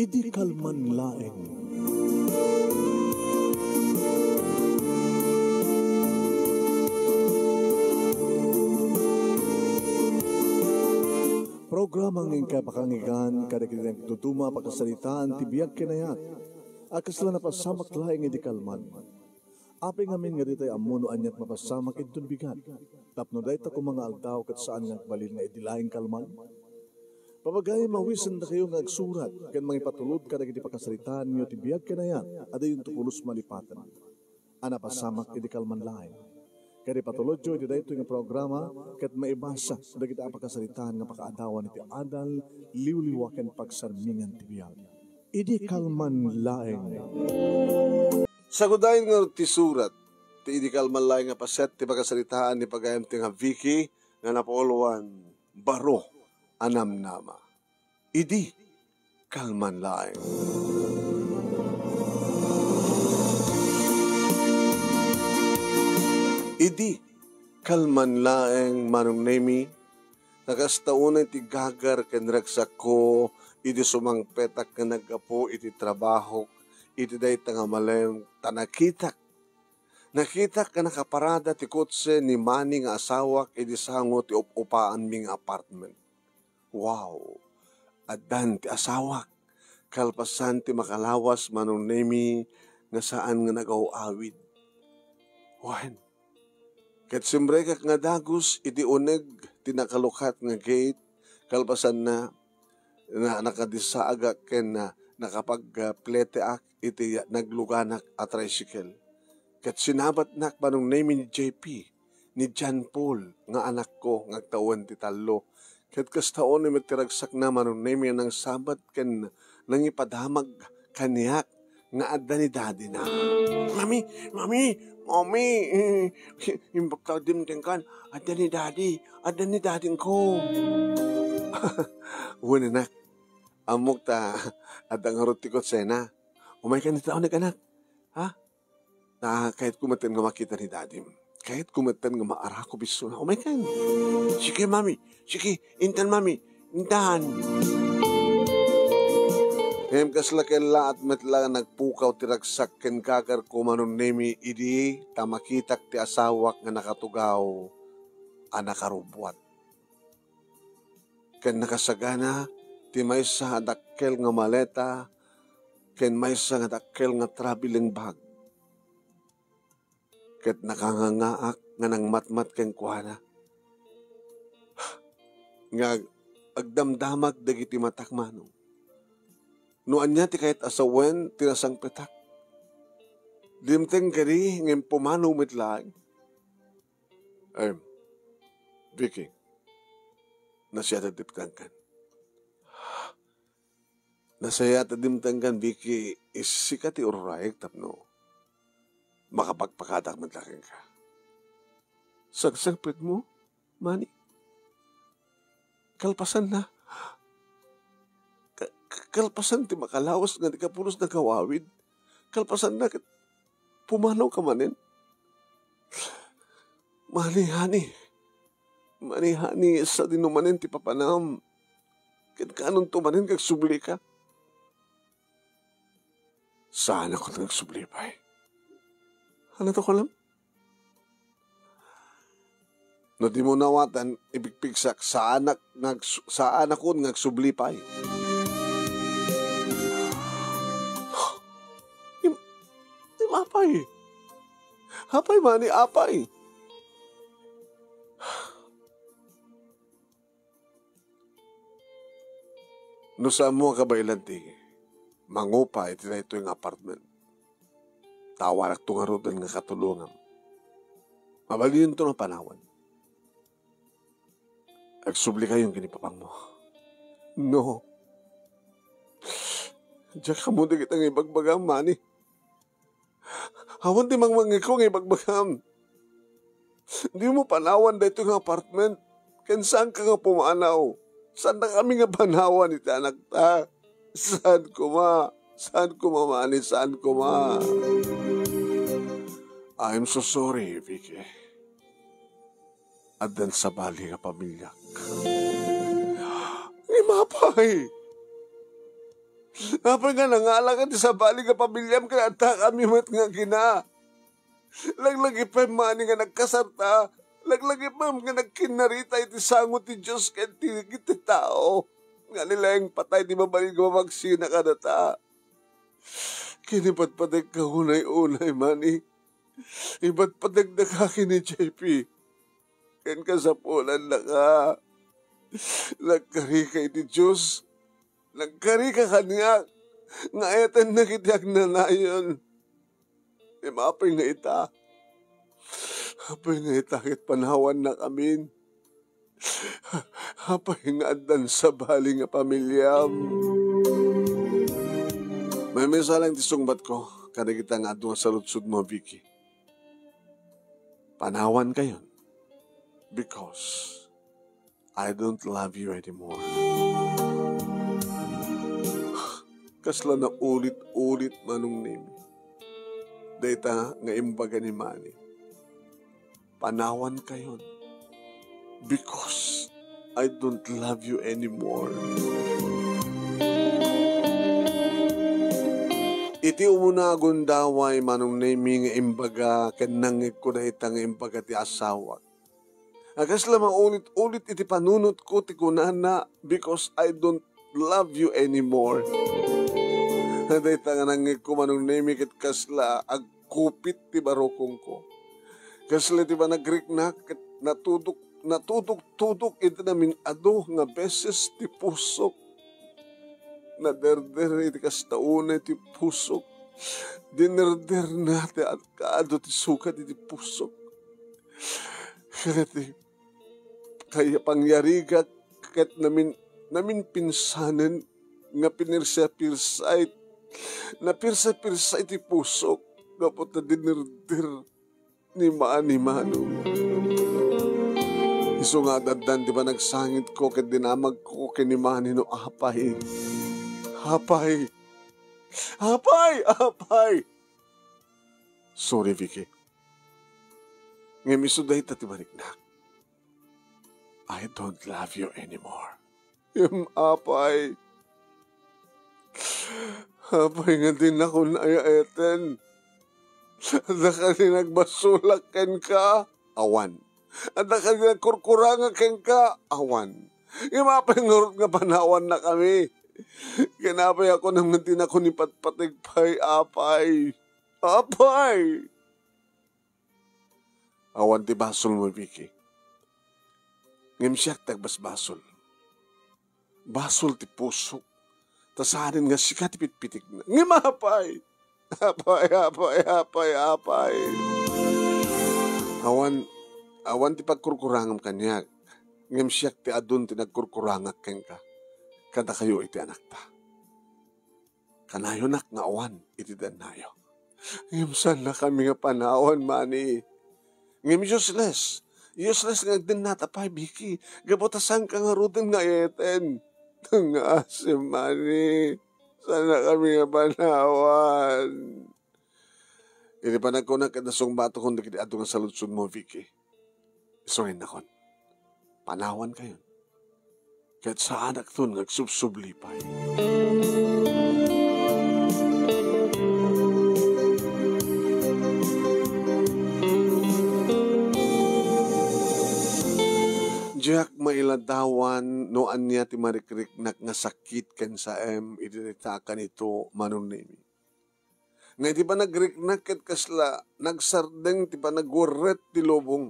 idi kalman laeng. Programang nging kapakangigan, kadagitang tutuma pakasalitaan, tibiyag kinayat, akasla na pasamak laing idi kalman. Aping amin nga ditay amuno anyat mapasamak itun bigat. Tapno day ta kung mga aldaw kat saan nga balil nga idilaing kalman. Papagay mawisan na kayo nga agsurat, kan mga ipatulod ka nagiti pakasalitaan nyo tibiyag kinayat, ada yung tupulos malipatan. Ana pasamak idi kalman laing. Kaya patulod jo, iti dahito yung programa, kat maibasa, dagiti apakasalitaan nga pakaadawan iti adal, liwliwakan pagsarmingan tibiyag. Idi kalman laeng. Sagudayin nga ti surat, ti idi kalman laeng nga paset, ti pakasalitaan ni pagayam ti nga Vicky, nga napoluan, baro, anam nama. Idi kalman laeng. Idi kalman laeng manong nemi, nagastaunay ti gagar ken ragsak ko, iti sumang petak nga nagapo iti trabaho, iti day nga malayong tanakitak. Nakitak ka nakaparada ti kotse ni Manny nga asawak, iti sango ti upaan ming apartment. Wow! Adan ti asawak, kalpasan ti makalawas manong nemi, nga saan nga nag-awawid. Wan! Ket simbre kak nga dagus, iti uneg, tinakalukat nga gate, kalpasan na nakadisaaga ken na nakapag-pleteak, iti nagluganak at tricycle. Ket sinabat nak manong name ni JP, ni John Paul, nga anak ko, nga tauan ti talo. Ket kastaon ni magtiragsak na manong name ng sabat ken nangipadamag kaniyak, nga adda ni daddy na. Mami, imbagtadim tingkan, adda ni daddy ko. Una nak, amok ta, adda nga rutikot sena. Umay ka ni tao nag-anak, ha? Na kahit kumatan nga makita ni daddy, kahit kumatan nga maarako biso na, umay ka. Sige mami, sige, intan mami, intan. Ngayon kaslakela at metla nagpukaw tiragsak ken kagar ko manong nemi idi tamakitak ti asawak nga nakatugaw anakarubwat. Ken nakasagana ti maysa dakkel nga maleta ken maysa nga dakkel nga traveling bag. Ket nakangangaak nga nang matmat ken kuana. Nga agdamdamag dagiti matak manong. Noan niya ti kahit asawen, tinasang petak. Dimteng kari, ngayon pumano mitlaang. Vicky, nasiyata dimtengkan. Nasiyata dimtengkan, Vicky, isika ti urayag tapno. Makapagpakadak mitlaang ka. Sagsagpit mo, Manny. Kalpasan na. Kalpasan ti makalawas nga di kapulos na kawawid. Kalpasan na pumanaw ka manin. Manihani sa dinumanin ti papanam. Kat kanon tumanin kag subli ka. Saan ako nagsubli pa eh? Ano to ko lang? No di mo nawatan, ibigpigsak saan ako nagsubli pa eh. Apay, Manny, apay. No saan mo kabailan ti, mangupa iti na ito yung apartment. Tawarak to nga rodan nga katulungan. Mabalin to na panawan. Agsubli kayong kinipapang mo. No. Diyan ka mo na kitang ibagbagam, Manny. Hawan di mangmangiko ng ibagbagam. Di mo panawan dito ng apartment. Kan saan ka nga pumanaw? Saan na kami nga panawan iti anak ta? Saan ko ma, Manny? Saan ko ma? I'm so sorry, Vicky. At dan sa bali nga pamilya. Ni mapay. Apay nga nangalangan sa bali nga pamilyam kaya ata kami mat nga gina. Laglagi pa mani nga nagkasarta. Laglagi pa nga nagkinarita iti sangot ti Diyos kaya iti tao. Nga nila yung patay di mabalik nga magsina ka na ta. Kinipat patay ka unay-unay mani. Iba't padagdag akin ni JP. Ken ka sa pulan na ka. Nagkari ka iti Diyos. Nagkari ka kanya. Nga etan na kityak na nayon. E mapay nga ita. Mapay nga ita kit panawan na kami. Mapay nga adan sa bali nga pamilyam. May mesa lang tisungbat ko. Kada kita nga doon sa lutsud mo, Vicky. Panawan kayon. Because I don't love you anymore. Kasla na ulit-ulit manong name. Data nga imbaga ni Manny. Panawan kayon. Because I don't love you anymore. Iti umuna agundaway manong name nga imbaga kanangit ko na itang imbaga ti asawa. Agas lamang ulit-ulit iti panunot ko ti kunana because I don't love you anymore. Haday tanganangit ko manong name kit kasla agkupit ti barokong ko. Kasla ti ba nagriknak natudok iti namin ado nga beses ti pusok. Naderder iti kastauna ti pusok. Dinerder na ti at kaado ti sukat iti pusok. Kaya pangyarigat kat namin pinsanan nga pinirsa-pirsay na pirsa-pirsay ti pusok kapot na dinerder ni Manong. Iso nga dadan di ba nagsangit ko kat dinamag ko kini Manny no apay. Apay! Sorry, Vicky. Ngayon misuday tati mariknak. I don't love you anymore. Yung apay. Apay nga din ako naayaten. Ada ka din nagbasulak ken ka, awan. Ada ka din nagkurkuranga ken ka, awan. Yung apay nga panawan na kami. Kinapay ako nang nantin ako ni patpatigpay, apay. Apay! Awan ti basol mo, Vicky. Ngem siya tagbas basol. Basol ti pusok. Tasarin nga siya ti pitpitik na. Ngem apay! Apay! Awan ti pagkurkurangam kanya. Ngem siya ti adun ti nagkurkurangak ken ka. Kada kayo iti anak ta. Kanayo nak nga awan iti danayo. Ngem saan na kami nga panawan, Manny. Ngem useless nga din natapay, Vicky. Gabotasan ka nga rudin nga eten. Nga si Manny. Sana kami nga panawan. Ini pa na ko na kadasong bato kung dikiti ato nga saludsud mo, Vicky. Isungin na kon. Panawan kayo. Kahit sa anak to nagsubsublipay. Jack mailadawan no anya ti marikriknak nga sakit ken sa idiritakan ito manong nimi. Nga di ba nagriknak ket kasla nagsardeng ti pa nagurret ti lobong.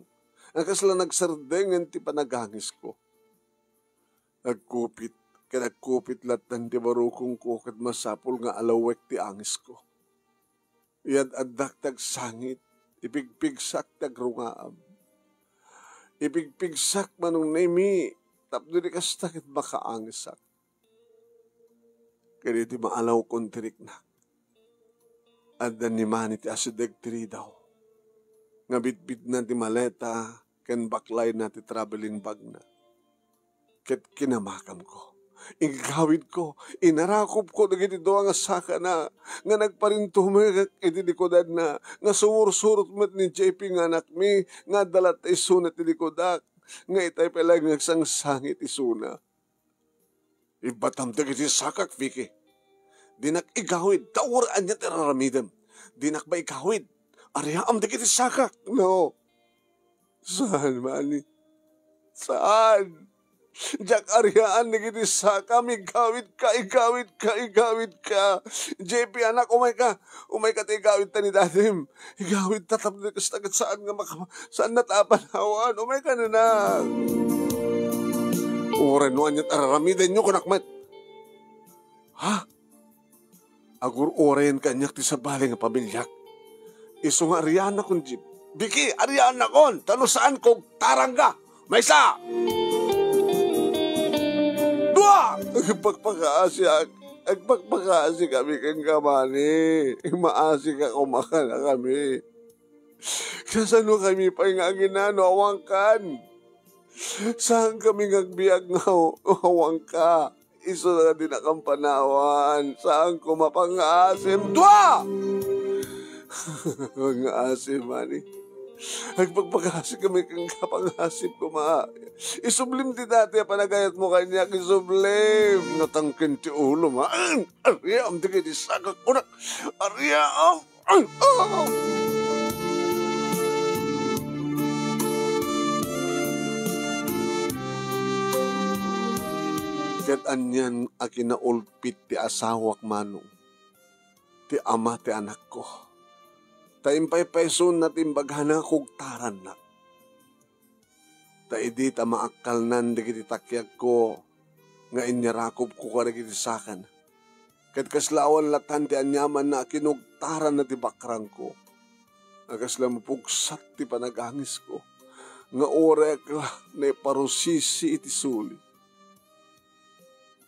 Ang kasla nagsardeng ti pa naghangis ko. Nagkupit latan ti barukong ko ket masapul nga alawek ti angis ko. Iyad addak tag sangit, ipigpigsak tag rungaam. Ipigpigsak manong nemi, tapdo di kastakit makaangisak. Kaya di maalaw kong tirik na. Adan ni Manny ti asideg tiri daw. Nga bitbit na ti maleta, ken baklay na ti traveling bag na. Ket kinamakam ko. Igawid ko, inarakop ko dagiti doa nga saka na, nga nagparintumag iti likodan na, nga sumursurot met ni JP nga anak mi, nga dalat isuna ti likodak, nga itay pala nagsangsangit isuna. Ibatam dagiti sakak, Vicky. Dinak igawid, tauraan niya tiraramidem. Dinak ba igawid? Ariyaam di kiti sakak. No. Saan, Manny? Saan? Jak aryaan ni kiti sakam, igawid ka. JP anak, umay ka ti igawid ta ni dadim. Igawid tatap ni kastagat saan saan natapanhawan. Umay ka na na. Urenuan niya tararamiden nyo kunakmet. Ha? Agur oren kanyak ti sabali nga pamilyak. Iso nga aryana kon jeep. Biki, aryana kon. Tano saan kong tarangga? Maysa! Dua! Agpagpakaasi kami kang kamani. Maasi ka kumakan na kami. Kasano kami pa nga ginano, awangkan. Saan kami ngagbiag nga awang ka? Iso na din akong panawan. Saan ko mapangasim? Dua! Pangasim, Manny. Agpagpag-asip kami kang kapangasip ko, ma. Isublim ti dati, panagayat mo kanya, isublim. Natangkin ti ulo, ma. Arya, am di kayo di sagak ko na. Arya, Ket anyan akinaulpit ti asawak manong. Ti ama ti anak ko. Taimpay peson na timbaghana kog taran na. Ta idi ta maakal nan di kiti takyag ko nga inyarakob ko ka kiti sakan. Ket kaslawan latan ti anyaman na kinugtaran na ti bakrang ko. Agasla mapugsat ti panagangis ko. Nga orek na parusisi iti suli.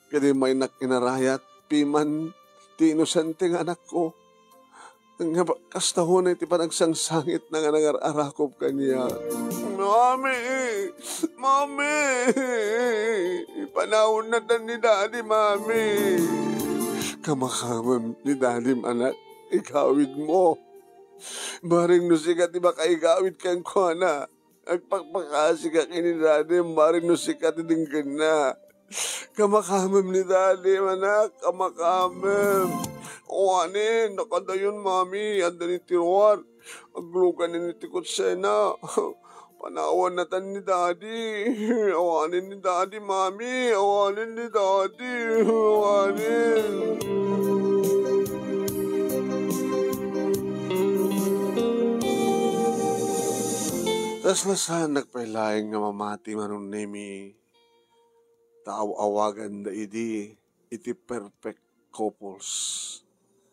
Kadi may nakinarayat piman ti inosente nga anak ko. Nga kastahon na iti panagsangsangit na nga nangar-arakop kanya. Mami! Panahon na tan ni Daddy, Mami! Kamakamam ni Daddy, anak, ikawid mo. Baring no sikat, iba ka ikawid kang ko na. Agpagpakasi ka kini Daddy, baring no sikat, idinggan na. Kamakamam ni Daddy, anak, kamakamam. Awanin, nakadayon, Mami, anda ni Tiruar. Aglugan ni Tikot Sena. Panawan na tan ni Daddy. Awanin ni Daddy, Mami. Awanin ni Daddy. Awanin. Tas lasan nagpailaing nga mamati manong nemi. Taaw-awagan da iti perfect couples.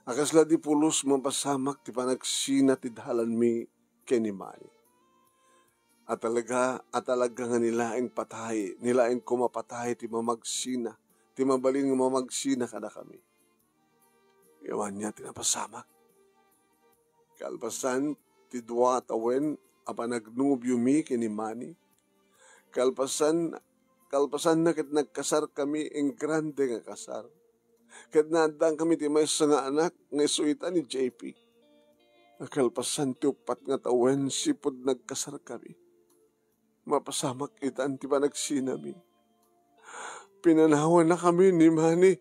Akasla di pulos mapasamak ti panagsina ti dahalan mi kenimani. At talaga nga nilaing patay, nilaing kumapatay ti mamagsina, ti mabalin nga mamagsina kada kami. Iwan niya tinapasamak. Kalpasan ti dua tawen apanagnubyo mi kenimani. Kalpasan na ket nagkasar kami ing grande nga kasar. Ket nadang kami ti may nga anak nga isuitan ni JP. Nakalpasan ti upat nga tawen sipod nagkasar kami. Mapasamak itan ti panagsinami. Pinanawan na kami ni Manny.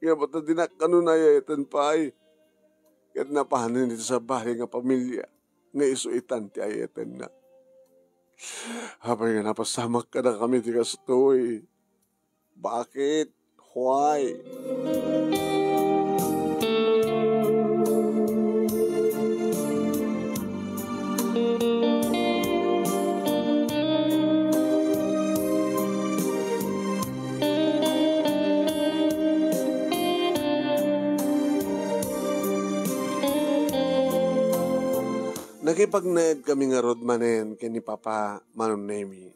Nga ba't na dinakanunayayan pa ay. Ket napahanin ito sa bahay nga pamilya nga isuitan ti ayatan na. Habang nga napasamak ka na kami ti kastoy. Bakit? Why? Nakipagnayad kami nga rodmanen kay ni Papa Manonemi.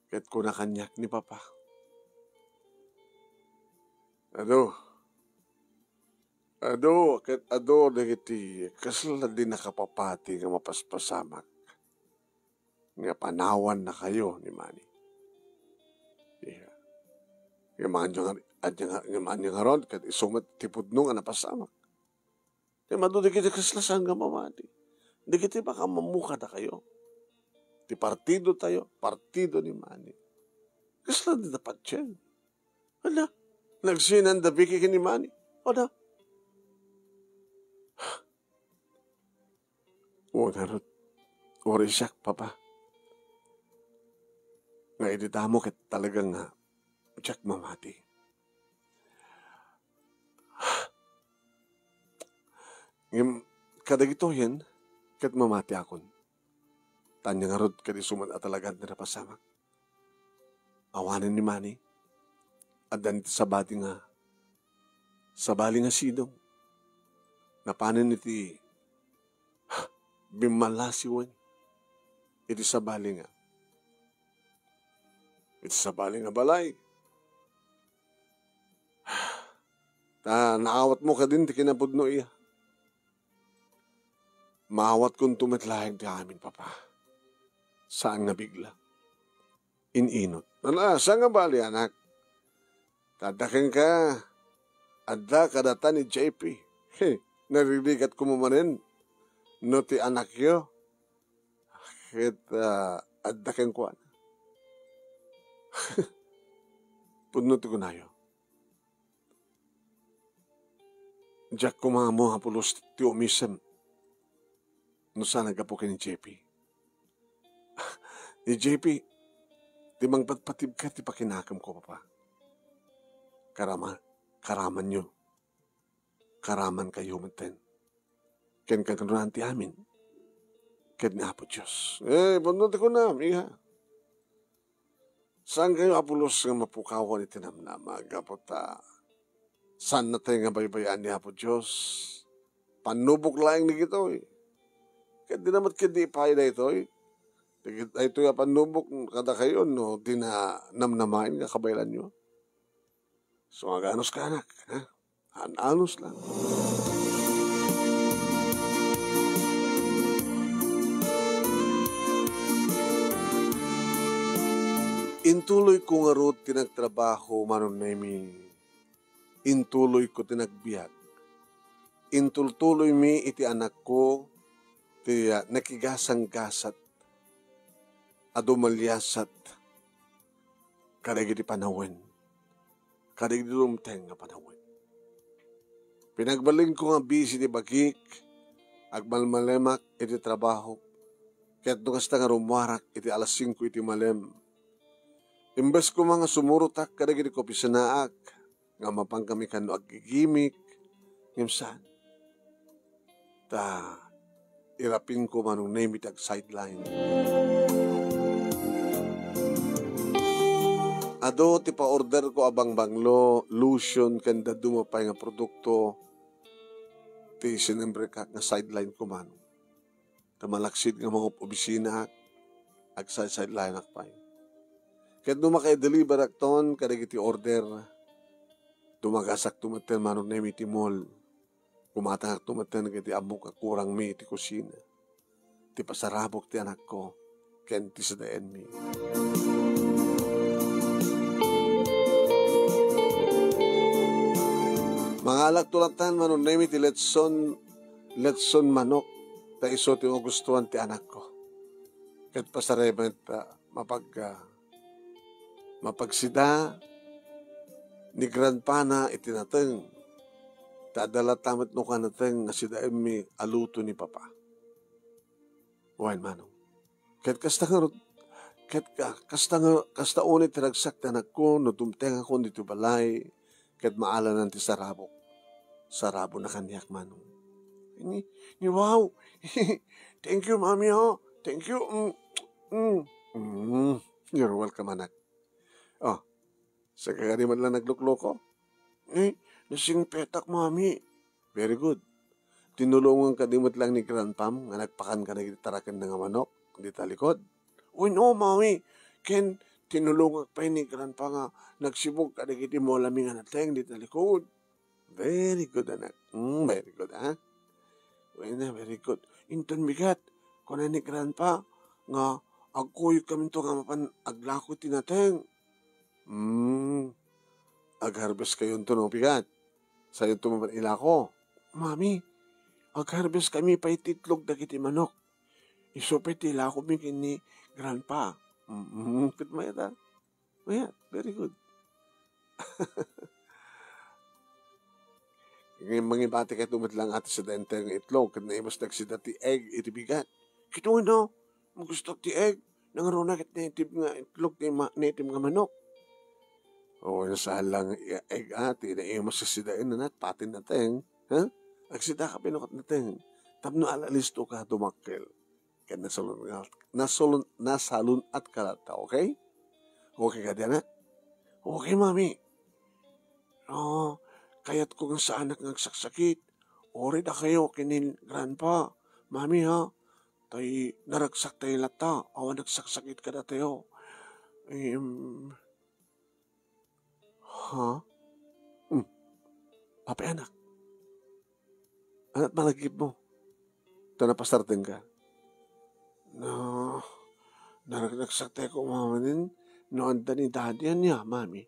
Ket kuna kanyak ni Papa. Ket dagiti kasla din nakapapati nga mapaspasamak. Nga panawan na kayo ni Manny. Yeah. Nga mga ron, ket isumat tipudno nga napasamak. Kaya madudikiti kasla sangga mamati. Dikiti baka mamuka na kayo. Ti partido tayo, partido ni Manny. Kasla din dapat yan. Hala, Nagsinan da biki kini mani. O da. O narot. Ori siya, papa. Nga iditamo kat talagang nga siyak mamati. Ngim, kadagito yan, kat mamati akon. Tanya nga rod, kadi suman at talagang nirapasamak. Awanan ni mani. At dan sa bati nga, sa bali nga sidong. Napanin iti bimalasiwan. Iti sa bali nga. Iti sa bali nga balay. Naawat mo ka din, ti kinapudno iya. Maawat kong tumatlahin ti amin, papa. Saan nga bigla? Ininot. Saan nga bali, anak? Tadakin ka. Adda kadata ni JP. Nariligat ko mo manin. No ti anak yo. Kahit addakin ko. Pudno ti kunayo. Diyak ko mga mo hapulos ti umisem. No sana gapukin ni JP. Ni JP, di mang patpatib ka ti pakinakam ko, papa. Karaman nyo. Karaman kayo maten. Ken kaganoan ti amin. Ken ni Apo Diyos. Punod ko na, miha. Saan kayo apulos nga mapukawan iti namnama? Gapot saan na tayo nga baybayan ni Apo Diyos? Panubok lang ni gito eh. Kaya di naman kaya ipay na ito eh. Ito yung panubok kada kayo, no? Di na namnamain nga kabaylan nyo. So, aganos ka, anak. Ha? Anos lang. Intuloy ko nga ro tinagtrabaho manon namin. Intuloy ko tinagbiag. Intultuloy mi iti anak ko ti nakigasang-gasat adumalyasat kadag iti panawin. Kadig di lumteng nga panawin. Pinagbaling ko nga busy ni bagik, agmalmalemak iti trabaho, kaya't nung kasta nga rumwarak iti alas 5 iti malem. Imbes ko mga sumurutak kadag iti kopisanaak, nga mapang kami kano agigimik, ngimsan. Irapin ko manong name it ag sideline. Ado ti pa-order ko abang banglo, lotion, kanda dumapay nga produkto, ti sinembre ka nga sideline ko man. Tamalaksid nga mga opisina, ag sideline akpay. Kaya dumakay-deliver akton, kadag iti order, dumagasak tumaten manong name iti mall, kumatangak tumaten iti amok kurang mi iti kusina, ti pasarabok ti anak ko, ken ti sadaen mi. Mga alak tulatan manon name iti letson manok, ta iso ti gustuhan ti anak ko. Ket pasaremet mapagsida ni grandpa na itinateng. Tadala tamat no kanateng nga sidaem mi aluto ni papa. Wain manong. Ket kasta unit tinagsak ti anak ko, no tumteng ako dito balay, ket maalanan ti sarabok. Sarabo na kaniyak manong. Ni wow. Thank you, mami ho. Thank you. You're welcome, anak. Oh, sa kagani man lang naglukloko. Nasing petak, mami. Very good. Tinulungan ka dimot lang ni grandpam, nga nagpakan ka nagtarakan ng manok, di talikod. Uy, no, mami. Ken, tinulungan pa ni grandpa nga, nagsibog ka nagiti mo laming anateng, di talikod. Very good, anak. Very good, ha? Uy na, very good. Inton bigat, kung ni grandpa, nga, agkuyo kami to nga mapan, aglako tinateng. Ag-harvest kayo ito, no, bigat. Sa'yo ito mapan ilako. Mami, ag-harvest kami pa ititlog na kiti manok. Isupit ilako mi kini grandpa. Pit mayat, ha? Mayat, very good. Ngayon mangibati kayo tumat lang ati sa dente ng itlog, kat naimas nagsida ti egg, iti bigat. Kito no, gusto ti egg, nangaruna kat native nga itlog, native nga manok. O, nasahan lang egg ati, naimas sa sidain na nat, patin natin, ha? Agsida ka pinukot natin, tapno alalisto ka dumakkel. Kaya nasalun at kalata, okay? Okay ka din, ha? Okay, mami. Oh, kaya't kung sa anak nagsaksakit, ori na kayo kinin grandpa. Mami ha, tay naragsak tayo lata, awan nagsaksakit ka na tayo. Ha? Papi anak, anak malagip mo. Ito napasarting ka. No, naragsak tayo ko mama din, noon da ni daddy yan niya, mami.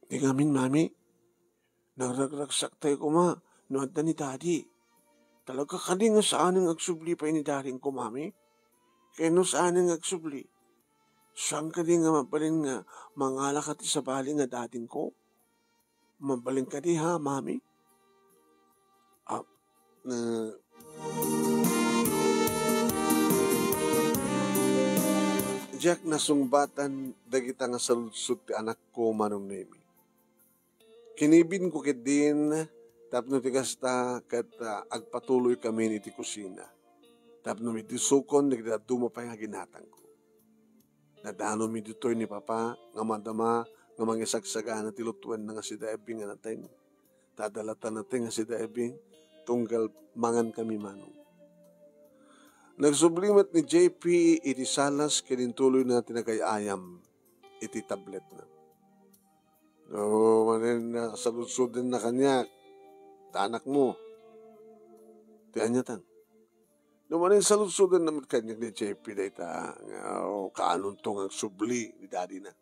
Di ngamin, mami. Nagragsak tayo ko, ma. Noon na ni daddy. Talaga ka din nga saan ang agsubli pa ni daddy ko, mami. Kaya no saan ang agsubli. Saan ka din nga mabalin nga mangala ka ti sa bali nga dating ko. Mabalin ka di ha, mami. Jack, nasungbatan dagita nga saludsud ti anak ko manong nemi. Kinibin ko kit din, tapno ti kasta kat agpatuloy kami ni ti kusina. Tapno mi ti sukon, nagdaduma pa nga ginatang ko. Nadano mi ditoy ni papa, nga madama, nga mangisagsaga na ti lutuan na nga si Daebing nga natin. Tadalatan natin nga si Daebing, tunggal mangan kami manong. Nagsublimat ni JP, iti salas, kinintuloy na tinagayayam, iti tablet na. Manin na saludsud din na kanya, tanak mo. Ti anyatan. Manin saludsud din naman kanya ni JP na ita, kaanon tong ang subli ni daddy na.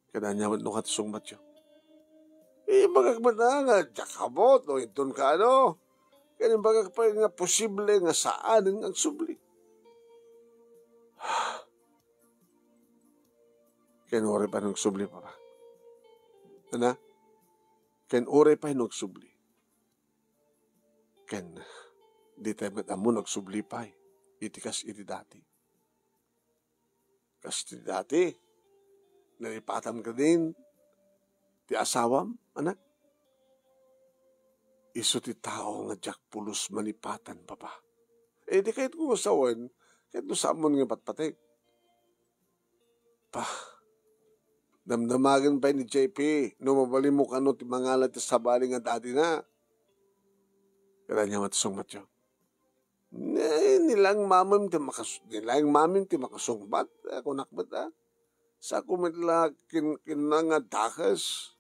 Kadanya mo katisong matyo. Bagagman na nga, jakabot, o iton ka ano. Kaya bagagpay nga posible nga saan ang subli. Kaya ore pa nung subli pa ba? Ano? Ken ore pa nagsubli. Ken di tayo amo nagsubli pa. Iti kas iti dati. Kas iti dati. Nalipatam ka din. Ti asawam, anak. Iso ti tao nga jak pulos malipatan pa ba? Di kahit kung asawan, kahit nusamon nga patpatik. Damdamagan pa ni JP, no mabali mo ka no ti mangalat ti sabali nga dati na. Kaya niya matisong matyo. Nilang mamim ti makasungbat. Ako nakbat ha. Sa kumitla kinanga dakas.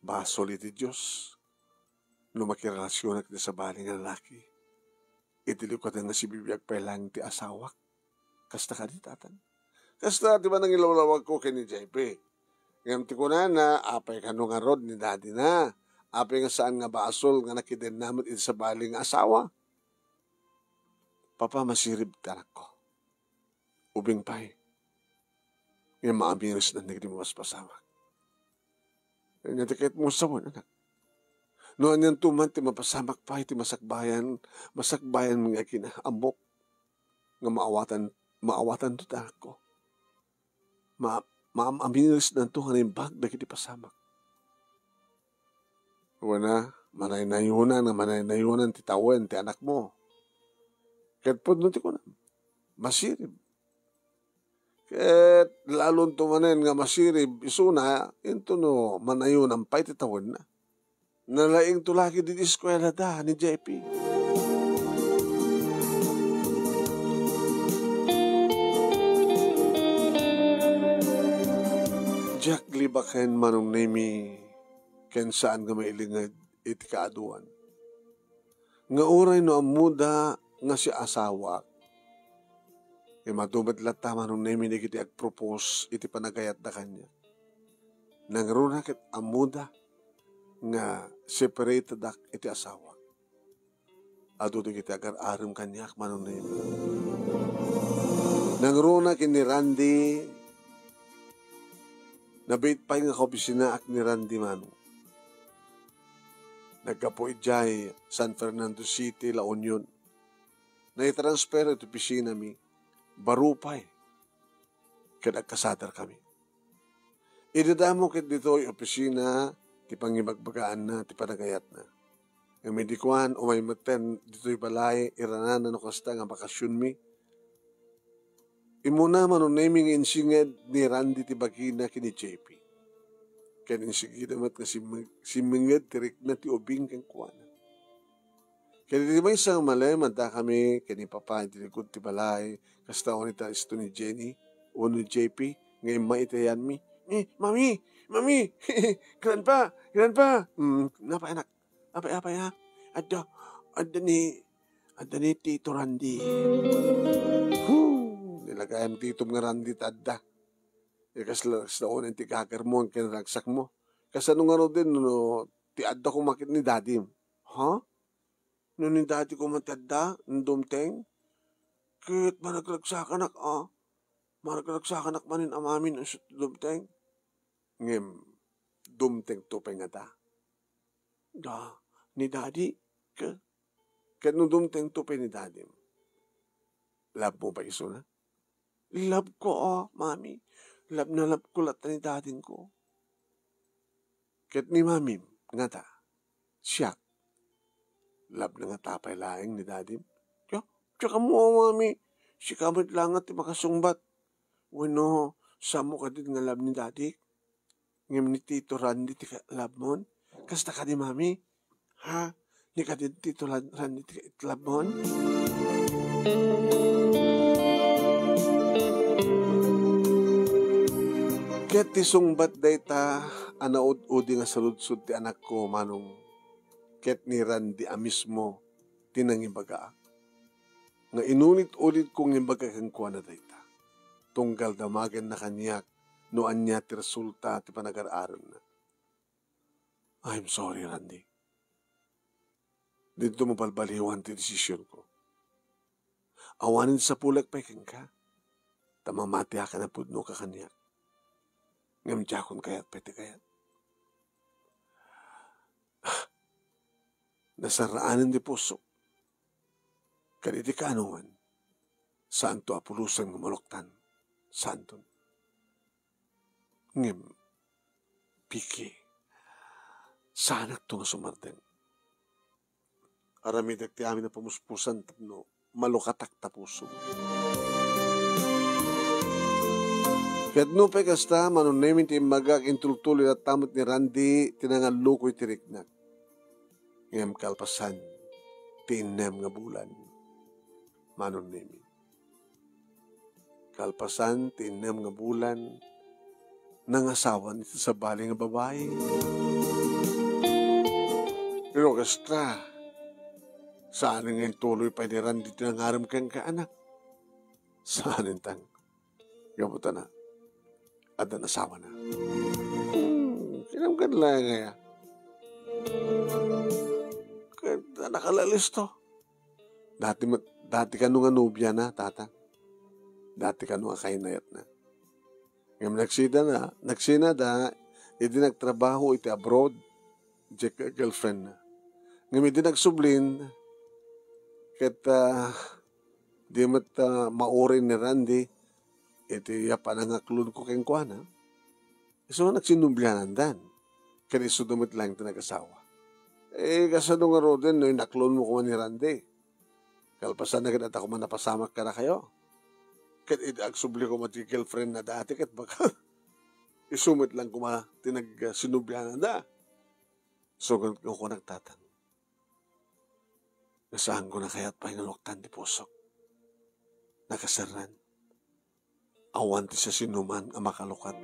Basol iti Diyos. No makirelasyon at sa sabali nga lalaki. Itilikot nga si bibiyag pa lang ti asawak. Kasta ka di tatan. Kasta di ba nang ilawlawag ko kay ni JP? Ngayon ti ko na apay ka nung arod ni daddy na. Apay nga saan nga basol nga nakiden namin iti sa bali nga asawa. Papa, masirib tanak ko. Ubing pay. Ngayon maamiris na nagdi mo mas pasawag. Ngayon tikit mo sa mo, anak. Noon yan tuman, ti mapasamak pa, ti masakbayan mga kinaambok. Nga maawatan to tanak ko. Maamiris na ito nga yung bag na kiti pasamak. Wana, manay-nayunan ti tawen, ti anak mo. Kahit po nun ti ko na, masirib. Kahit lalong tumanen nga masirib, isuna, ito no, manayunan pa ti tawen na. Nalaing tulaki di eskwela da ni JP. Jack libaken manong nemi ken saan nga mailingad iti kaaduan. Nga oray no amuda nga si asawa. E madumad lata manong nemi ni kiti agpropose iti panagayat da kanya. Nangruna ket amuda nga separated dak iti asawa. Adu di kiti agar-arim kanyak manong nemi. Nangruna ken ni Randy Nabait pa nga kaopisina ak ni Randy Manong. Nagkapoy jay San Fernando City, La Union. Naitransfer ito opisina mi, barupay. Kaya nagkasadar kami. Idadamo kit dito yung opisina, ti pangibagbagaan na, ti panagayat na. Yung medikuan, o may maten, dito yung balay, iranan na kasta nga bakasyon mi. Imuna man ang naming insinged ni Randy ti bagina kini JP. Kaya insigida mat nga siminged tirik na ti ubing kang kuwana. Kaya di ba isang malay, manta kami, kani papa, tinikod ti balay, kasta o nita isto ni Jenny, o ni JP, ngayon maitayan mi. Mami, grandpa, napay anak, apay ha, adda ni Tito Randy. Nilagayam Tito nga Randy tadda. Kasla o ng tigagar mo, ang kinaragsak mo. Kasano nga rin din, ti adda ko makit ni daddy. Ha? No ni daddy ko matadda, dumteng? Kit managragsakan ak, managragsakan ak manin amamin ang dumteng? Ngem, dumteng tupay nga ta. Da, ni daddy, kaya nung dumteng tupay ni daddy. Love mo ba iso na? Love ko, mami. Love na love ko lahat ni daddy ko. Kaya ni mami, nga ta, siya, love na nga tapay laing ni daddy. Tsaka mo, mami, si kamit lang at makasungbat. Wano, samo ka din nga love ni daddy. Ngayon ni Tito Randy, ti love mo. Kasta ka di, mami. Ha? Ni ka din Tito Randy, ti love mo. Kaya ti sungbat dayta, anaud-udi nga saludsud ti anak ko, manong, ket ni Randy amismo, tinangibaga. Nga inunit-ulit kong imbaga kang kuha na dayta. Tunggal damagan na kanyak, noan niya ti resulta ti panag-aaral na. I'm sorry, Randy. Dito mo balbaliwan ti desisyon ko. Awanin sa pulag pa kang ka. Tamamati ka na pudno ka kanyak. Ngamjakon kayat pwede kayat. Nasaraanin di puso. Kaniti ka anuman. Saan to apulusan ng maluktan? Saan to? Ngem, piki. Saan to nga sumarten? Aramidag ti amin na pamuspusan tapno malukatak tapuso. Kat no pe kasta, manunemin ti magag intultuloy at tamot ni Randy, tinangalukoy ti riknak. Ngam kalpasan, ti inem nga bulan. Manunemin. Kalpasan, ti inem nga bulan, nangasawan ito sa bali nga babae. Pero kasta, saan nga tuloy pa ni Randy tinangaram kang kaanak? Saan intang? Gabutan na. At nasawa na. Kinamkan lang kaya. Kaya nakalalis to. Dati ka nung nubya na, tata. Dati ka nung kainayat na. Ngayon nagsina da, hindi nagtrabaho, iti abroad, girlfriend na. Ngayon hindi nagsublin, kaya di mat maurin ni Randy, iti yapanangaklon ko keng kuana. So, nagsinumblihanan dan. Kaya isudumit lang ito nag-asawa. Kasano nga ro din, no, naklon mo ko man ni Randy. Kalpasan na kinata ko man napasamak ka na kayo. Kaya agsubli ko mati girlfriend na dati, kat baka isumit lang ko ma tinag-sinumblihanan da. So, kung ko nagtatang, nasaan ko na kaya't pahinaloktan di pusok. Nakasaran. Awan ti sa sinuman ang makalukat.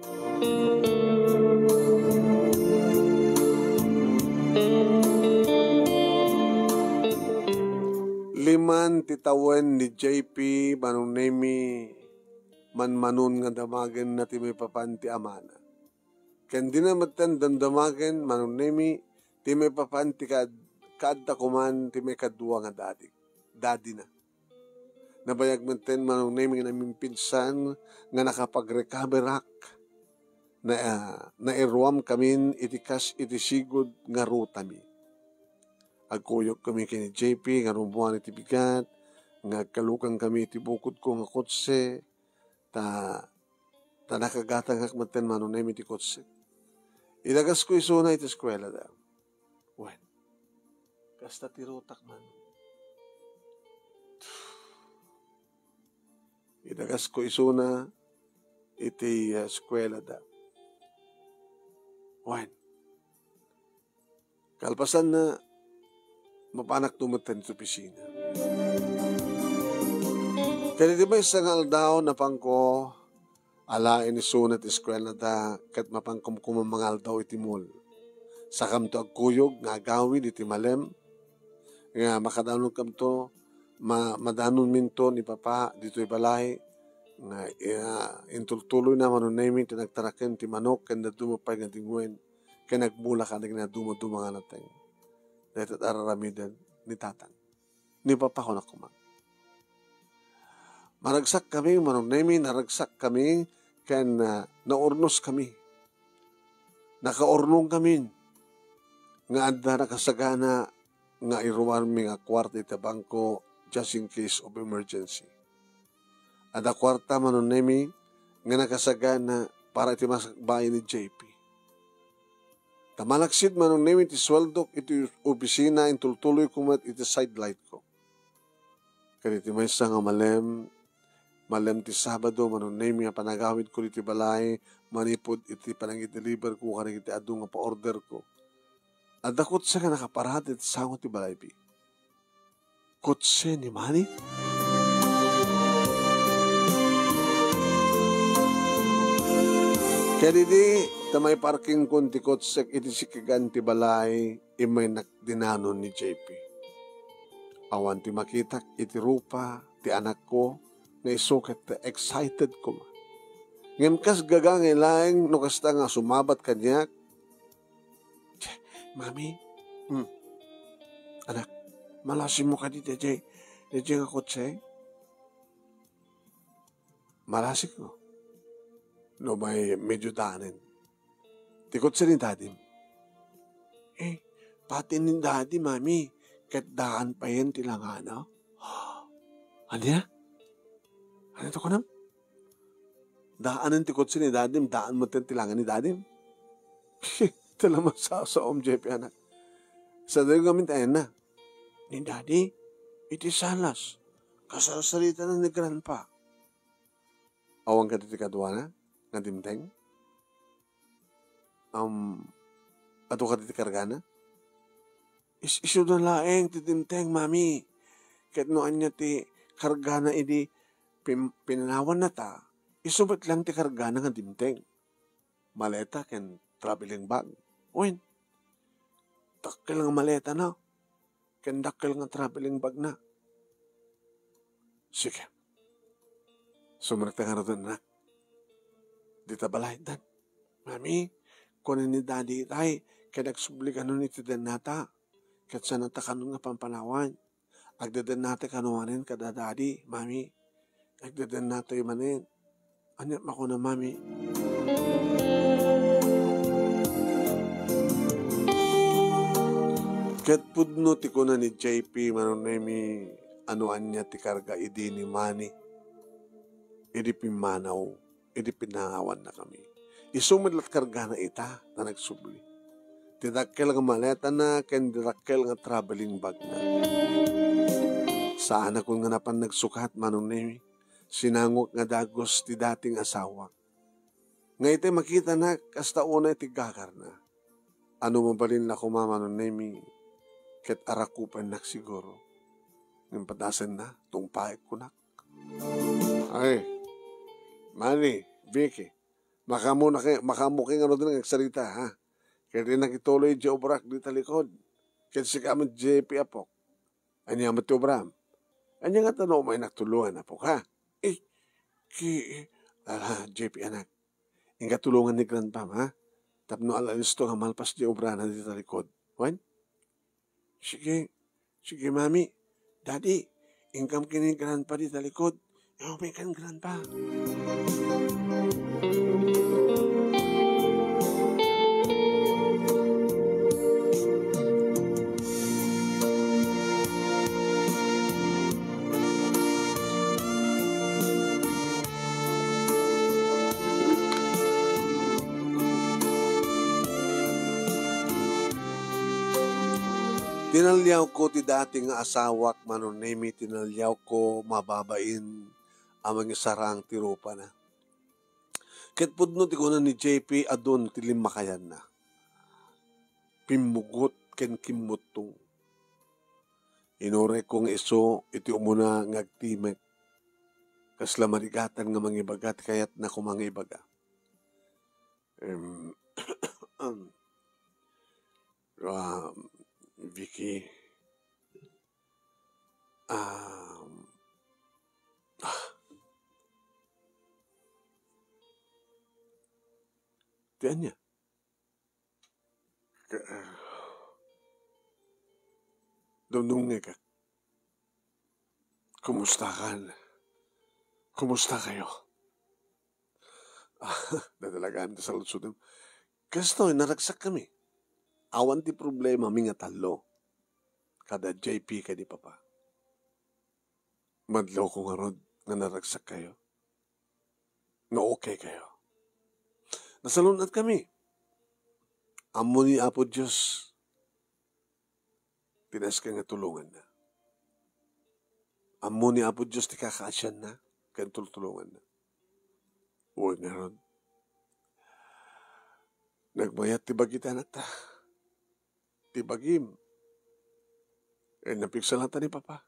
Liman titawan ni JP manunemi manmanon nga damagen na ti may papanti amana. Ken di na matan dandamagen manunemi ti may papanti kadda kuman ti may kadwa nga dadi na. Nabayag menten manunemi nga namin pinsan nga nakapag-recoverak nairuam kami iti kas iti sigud nga rutami. Agkuyok kami kini JP nga rumuan iti bigat, nga agkalukan kami iti bukod ko nga kotse, ta nakagatang hakmaten manunem iti kotse. Ilagas ko isuna iti eskwela da. Wen, kasta tirotak man. Ilagas ko isuna iti eskwela da. Wen, kalpasan na mapanak tumatan ito opisina. Kaya di ba isang aldaw na pangko alain ni sunat eskwela da kat mapangkumkumang mga aldaw iti mall. Sakam to agkuyog nga agawid iti malem nga makadanon kam to madanon minto ni papa dito ibalay nga intultuloy na manunaymin tinagtaraken ti manok kanda dumapay nga tingwen kaya nagbula ka na dumaduma nga nateng. Dahil araramidan ni tatang. Ni papa ko na kumang. Maragsak kami, manunaymin, naragsak kami, kaya naurnos kami. Nakaurnong kami. Nga anda nakasagana, nga iruwan mi nga kwarta iti bangko just in case of emergency. Ada kwarta manunaymin, nga nakasagana para iti masakbayan ni JP. Tamalaksid manunaymin iti sweldo iti opisina intultuloy kumat iti sidelight ko. Kaya iti maysa nga malem ti Sabado manunaymin nga panagawid ko iti balay manipod iti panang-deliver ko karing iti adu nga pa-order ko. At dakot sa nga nakaparat iti sangot iti balay bi. Kotse ni Manny? Kaya di tamay parking kunti kotsek iti sikigan ti balay imay nakdinanon ni JP. Awan ti makitak iti rupa ti anak ko na isukat excited ko ma. Ngem kas gagangay laeng no kasta nga sumabat kanyak. Mami, anak, malasim mo ka di DJ nga kotse? Malasik mo. No may medyo daanin. Tikot sa ni daddy. Pati ni daddy, mami, kat daan pa yan tilangana. Ano ya? Ano ito ko nam? Daanan tikot sa ni daddy, daan mo tilangan ni daddy. Talaman sa JP anak. Sa dayo gamin tayo na. Ni daddy, iti salas. Kasalsalita na ni grandpa. Awang ka titikadwa na? Nga dimteng? Ato ka titikargana? Isu na laeng titimteng, mami. Kahit noan niya ti kargana idi pinanawan na ta, isubat lang ti kargana nga dimteng. Maleta ken traveling bag. Uwin, dakkel nga maleta na. Ken dakkel nga traveling bag na. Sige. Sumarita nga rin na. Dita balay dan. Mami, kunin ni daddy itay, kaya nagsubli ka nun iti den nata. Kaya sa nata ka nun nga pampanawan. Agdaden nata kanuwanin kada daddy, mami. Agdaden nata imanin. Anyap ako na, mami. Kat pudno ti ko na ni JP, manunemi, anuan niya ti karga idi ni Manny. Idi pimanaw. Idi pinangawan na kami. Isumidlat karga na ita na nagsubli. Tidakkel nga maleta na, ken didakkel nga traveling bag na. Saan ako nga napan nagsukat, manunemi, sinangok nga dagos ti dating asawa. Nga iti makita na, kasta una iti gagar na. Ano mabalin na kuma, manunemi, ket arakupan nak siguro. Ng padasan na, tungpaik ko nak. Ay, Manny, Vicky, makamuking ano din ang salita, ha? Kaya rin nakituloy di obrak di talikod. Kaya si kami JP apok. Anya mo ti obram. Anya nga tanong may nagtulungan apok, ha? JP anak. Inga tulungan ni grandpa, ha? Tapno alalis to nga malpas di obra na di talikod. Wan? Sige, mami. Daddy, ingkam kini grandpa di talikod. May kan grandpa. Tinalyaw ko ti dating nga asawak manunemi, tinalyaw ko mababain amang sarang tirupa na. Ket pudno ti kunan ni JP adon ti limakayan na. Pimugot ken kimutong. Inure kong iso iti umuna ngagtimek. Kasla marigatan nga mangibagat kayat na kumangibaga. Vicky, tiyan niya. Dunungi ka. Kumusta kan? Kumusta kayo? Nadalagaan ta sa lutsudin. Kasto, naragsak kami. Awan ti problema, mi nga talo. Kada JP ka di papa. Madlaw ko nga rod nga naragsak kayo. Na okay kayo. Nasalunat kami. Amo ni Apo Diyos. Tinas ka nga tulungan na. Amo ni Apo Diyos ti kakaasyan na. Kaya tulungan na. Huwag nga rod. Nagmayat ti bagita na ta. Ti bagim. Napiksalatan ni Papa.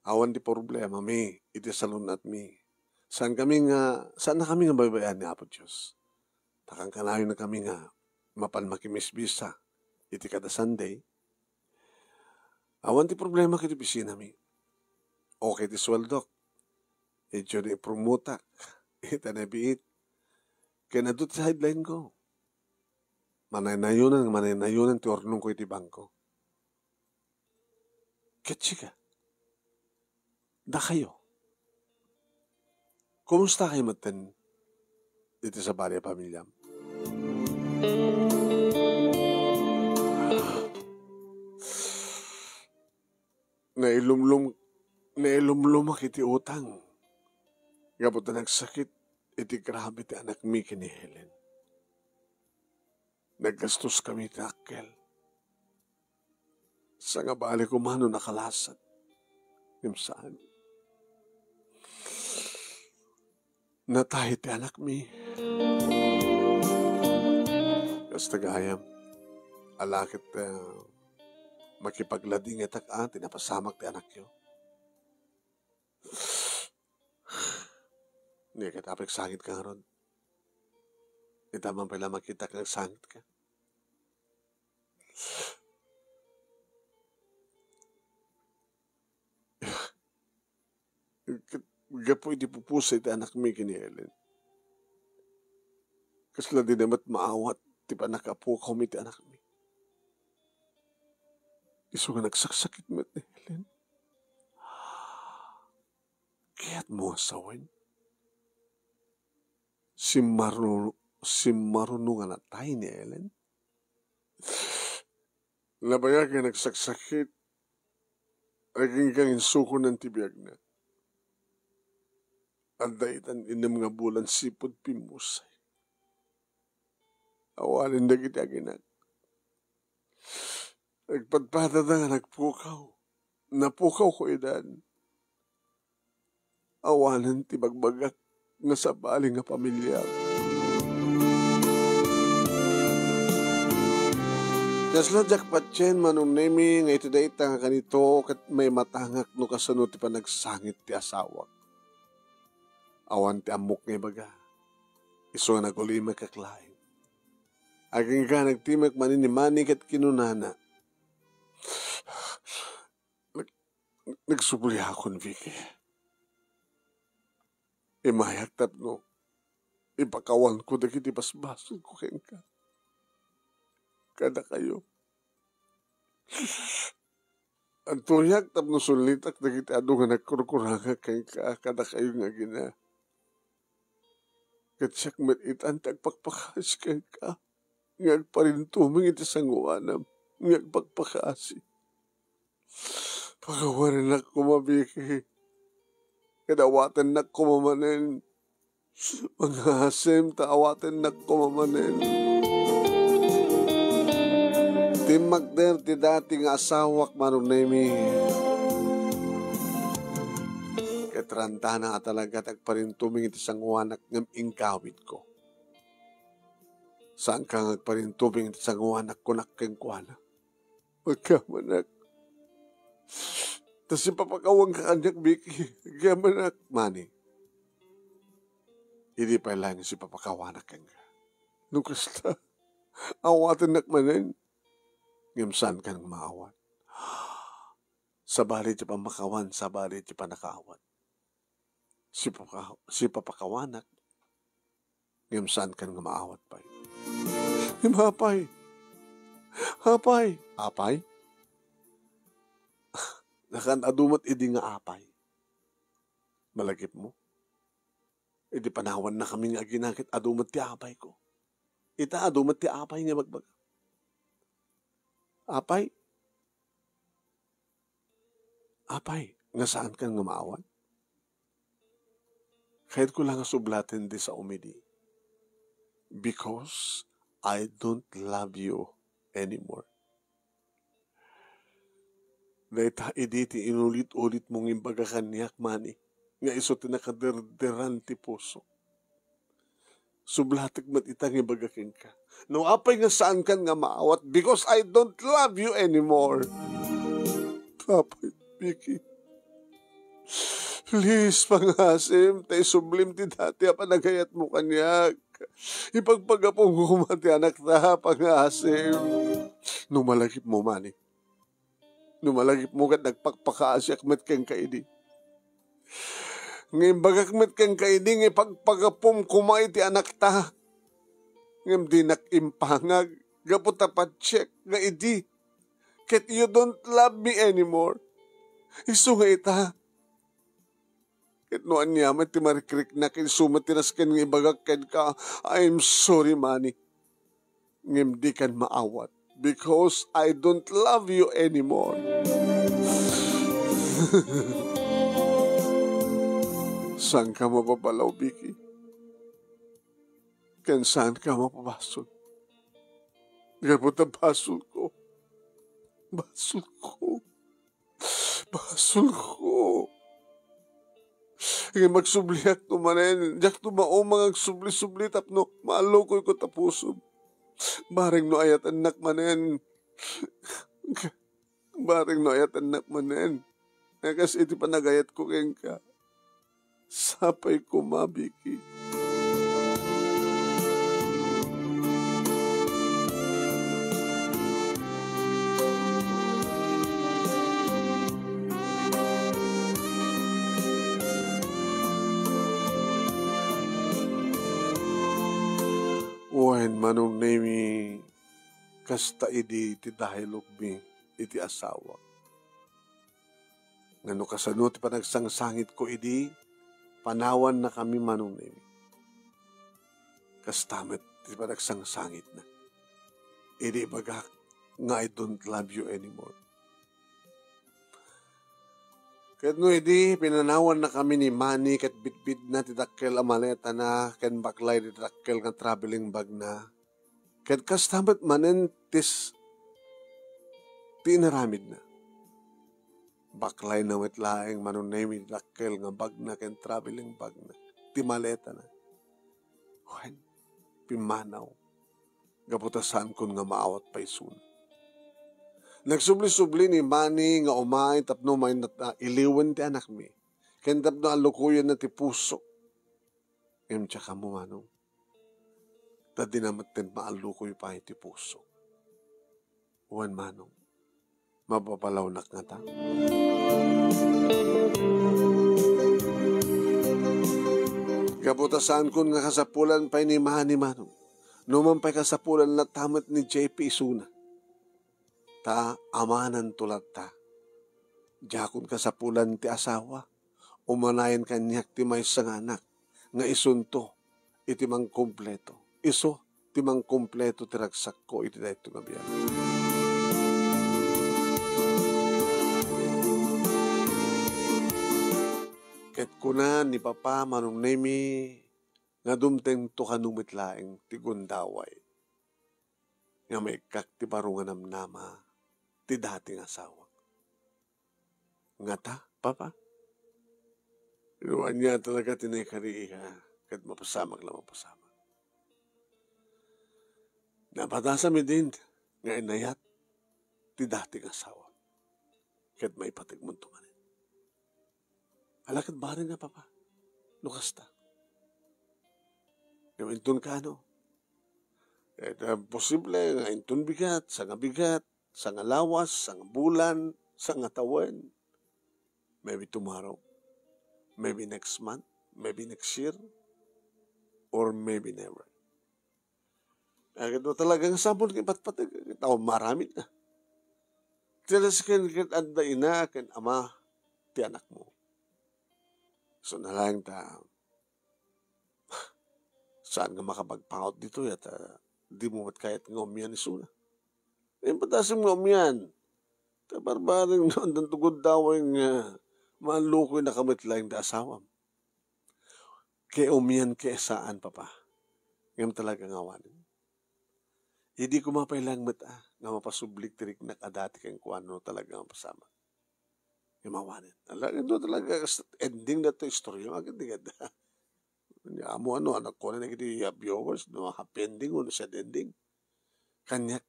Awan ti problema mi. Iti salunat mi. Saan na kami nga baybayan ni Apo Diyos? Takang kanayo na kami nga mapanmakimisbisa. Iti kada Sunday. Awan ti problema kiti pisina mi. Okay ti swaldok. Medyo ni promotak. Ita na biit. Kaya na doon sa headline ko. Manay-nayunan ti ornong ko iti bangko. Katsika. Da kayo. Kumusta kayo matan dito sa bari pamilya? Nailumlum iti utang. Gabot na nagsakit. Iti grabe ti anak mi kini Helen. Naggastos kami ti akkel. Sa nga bali ko mano nakalasat. Yung saan. Natay ti anak mi. Kasta gayam. Alakit makipaglading etak tinapasamak ti anak yo. Hindi ka tapos sangit ka ron. Hindi tamang pala makita ka sangit ka. Gapoy di pupusay ti anak mi kini Ellen. Kasla di namat maawat ti pa nakapukaw mi ti anak mi. Iso nga nagsaksakit met ni Ellen. Kaya't mo asawan. Si Maruno nga natay ni Ellen. Labaya ka nagsaksakit. Aging kang insuko ng tibiyag na. Andaitan inam nga bulan sipod pimusay. Awalin na kita ginak. Nagpadpada na nga nagpukaw. Napukaw ko idan. Awanan ti bagbagak nga sa baling nga pamilya. Kasla jakpat chen manunemi nga iti dayta nga kanito kat may matangak no kasano ti panagsangit ti asawak. Awan ti amok nga baga. Iso nga nagulima kaklain. Aging ka nagtimak maninimani kat kinunana. Nagsubuli akon, Vicky. Imayat tapno. Ipakawan ko dagiti basbason ko keng ka. Kada kayo. Ang tuyak tapno sulitak dagiti ado nga nagkurkuranga keng ka. Kada kayo nga gina. Katsak matitan tagpakpakas keng ka. Ngag pa rin tuming iti sanguanam. Ngag pagpakasi. Pagawarin na kumabiki. Kadawatan na kumamanin. Mga hasim, taawatan na kumamanin. Timagder ti dating asawak Manong Nemi. Katranta na talaga tagparintuming iti sangwanak ng ingkawit ko. Saan ka ngagparintuming iti sangwanak ko nakengkwana? Magkamanak. Tas ipapakawang ka kanyak, Vicky. Magkamanak. Mani. Hindi pa lang si papakawanak ka nga. Nung kasta, awatan nakmanan. Ngimsan ka ng maawat. Sabali ti pamakawan, sabali ti panakaawat. Si papakawanak, ngimsan ka ng maawat pa. Hapay. Hapay. Apay? Nakan adumat idi nga apay. Malagip mo? Idi panawan na kami nga ginakit adumat ti apay ko. Ita adumat ti apay nga magbaga. Apay? Apay, nga saan ka nga maawan? Kahit ko lang sublatin di sa umidi. Because I don't love you anymore. Dahita iditi inulit-ulit mong imbaga kanyak, Mani. Nga iso tinakaderderan ti puso. Sublatik mat itang imbaga ka. No apay nga saan kan nga maawat because I don't love you anymore. Papay, Vicky. Please, pangasim, tayo sublim ti dati panagayat mo kanyak. Ipagpagapong kumati anak ta, pangasim. Numalagip mo, Mani. Numalagip mo kat nagpagpakaasyak met kang kaidi. Ngayon bagakmet kang kaidi, ngay pagpagapom kumay ti anak ta. Ngayon di nakimpangag, gapot tapat check, nga idi. Kat you don't love me anymore. Iso nga ita. Kat noan niya, ti marikrik na kin sumatinas kan nga ibagak kan ka, I'm sorry, Mani. Ngayon di kan maawat. Because I don't love you anymore. Saan ka mapapalaw, Vicky? Kan saan ka mapapasol? Gapot ang basol ko. Basol ko. Basol ko. Ngayon magsubliak tumanen. Diyak tumaumang agsubli-subli tapno. Maalokoy ko tapusob. Baring no ayat anak manen. Baring no ayat anak manen. Nakas iti panagayat ko keng ka. Sapay ko, Mabiki. Wen Manong Nemi, kasta idi iti dahilog mi iti asawa. Ngano kasano ti panagsangsangit ko idi, panawan na kami, Manong Nemi. Kastamet ti panagsangsangit na. Idi bagak nga I don't love you anymore. Kat no idi, pinanawan na kami ni Manny, kat bitbit na titakkel amaleta na, kat baklay titakkel nga traveling bag na. Kat kastamat manen tis tinaramid na. Baklay na wetlaeng Manong Nemi titakkel nga bag na, kat traveling bag na. Timaleta na. Wen, pimanaw. Gaputasan kun nga maawat pa isun. Nagsubli-subli ni Manny nga umay tapno may iliwan ti anak mi. Ken tapno alukuyan na ti puso. Em tsaka mo, Manong. Tadi namat din maalukoy pa ti puso. Uwan, Manong. Mapapalawnak nga ta. Kaputasan kun nga kasapulan pa ni Manny, Manong. Numan pa kasapulan na tamat ni JP Isuna. Ta amanan tulad ta. Jakon kasapulan ti asawa. Umanayan kanyak ti may sanganak. Nga isunto iti mang kompleto. Iso ti mang kompleto ti ragsak ko iti dayto nga biyan. Ket kuna ni Papa Manong Nemi nga dumteng to kanumit laeng ti gundaway. nga may kaktibarungan ng nama ti dating asawa. Nga ta, papa? Inuwan niya talaga tinay-kariiha kat mapasamak lang mapasamak. Napatasa mi din nga inayat ti dating asawa. Kat may patigmunto manin. Alakad bari nga, papa. Lukas ta. Gawintun ka, no? Posible nga intun bigat, sa nga lawas, sa nga bulan, sa nga tawen. Maybe tomorrow, maybe next month, maybe next year, or maybe never. Agad mo talagang sabon kay patpatag. Tao maramit na. Tilas kan anda ina, kan ama, ti anak mo. So nalang ta, saan nga makapagpangot dito yat, di mo mat kahit ng umyan ni Suna. Yung patasim ng umyan, tabarbaring noon, ang tugod daw yung malukoy na kamit lang da asawam. Kaya umyan kaya saan, papa. Ngayon talaga ngawanin. Hindi ko mapailang mata nga mapasublik tirik na kadati kang kuano talaga mapasama. Imawanin. Ito talaga ending na ito istorya. Agad-agad. Amo anak ko na nagiti viewers, no, happy ending o sad ending. Kanyak,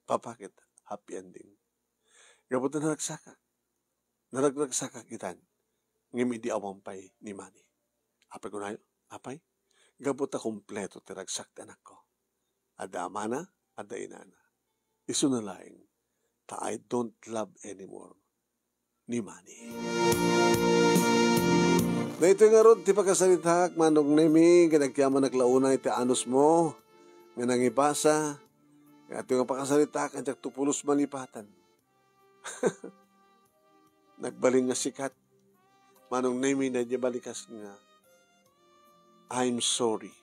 papakit, happy ending. Gabutan naragsaka. Naragsaka kitan. Ngim idi awampay ni Manny. Apay ko na yun? Apay? Gabuta kompleto tiragsak ti anak ko. Ada amana, ada inana. Isu na laing, ta I don't love anymore ni Manny. Na ito nga ron, ti pagkasalitak, manong nemi, kanagyaman naglauna iti anos mo, nga nangibasa, nga ito nga pagkasalitak, ang tupulos malipatan. Nagbaling nga sikat, manong nemi na di balikas nga, I'm sorry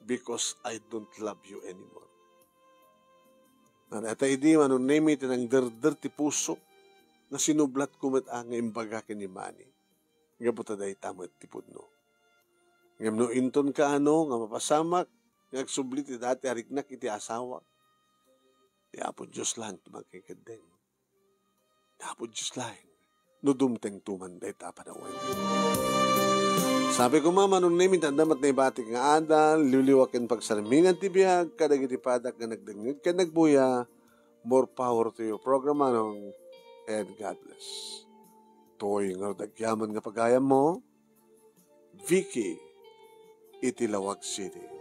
because I don't love you anymore. At hindi manong nemi tinang derder ti puso, na sinublat kumat ang imbaga ni Manny. Nga po taday tamat tipod no. Nga no inton ka ano, nga mapasamak, nga sublit ti dati hariknak iti asawa. Iapod Diyos lang tumagkikadeng. Iapod Diyos lang. No dumteng tuman day tapanawan. Sabi ko mama, nung nemi tandamat na ibatik nga adal, liliwakin pagsarmingan ti biyag, kadag iti padak nga nagdengig ka nagbuya, more power to your program anong, and God bless. Toy nga dagyaman nga pagayam mo, Vicky, Itilawag City.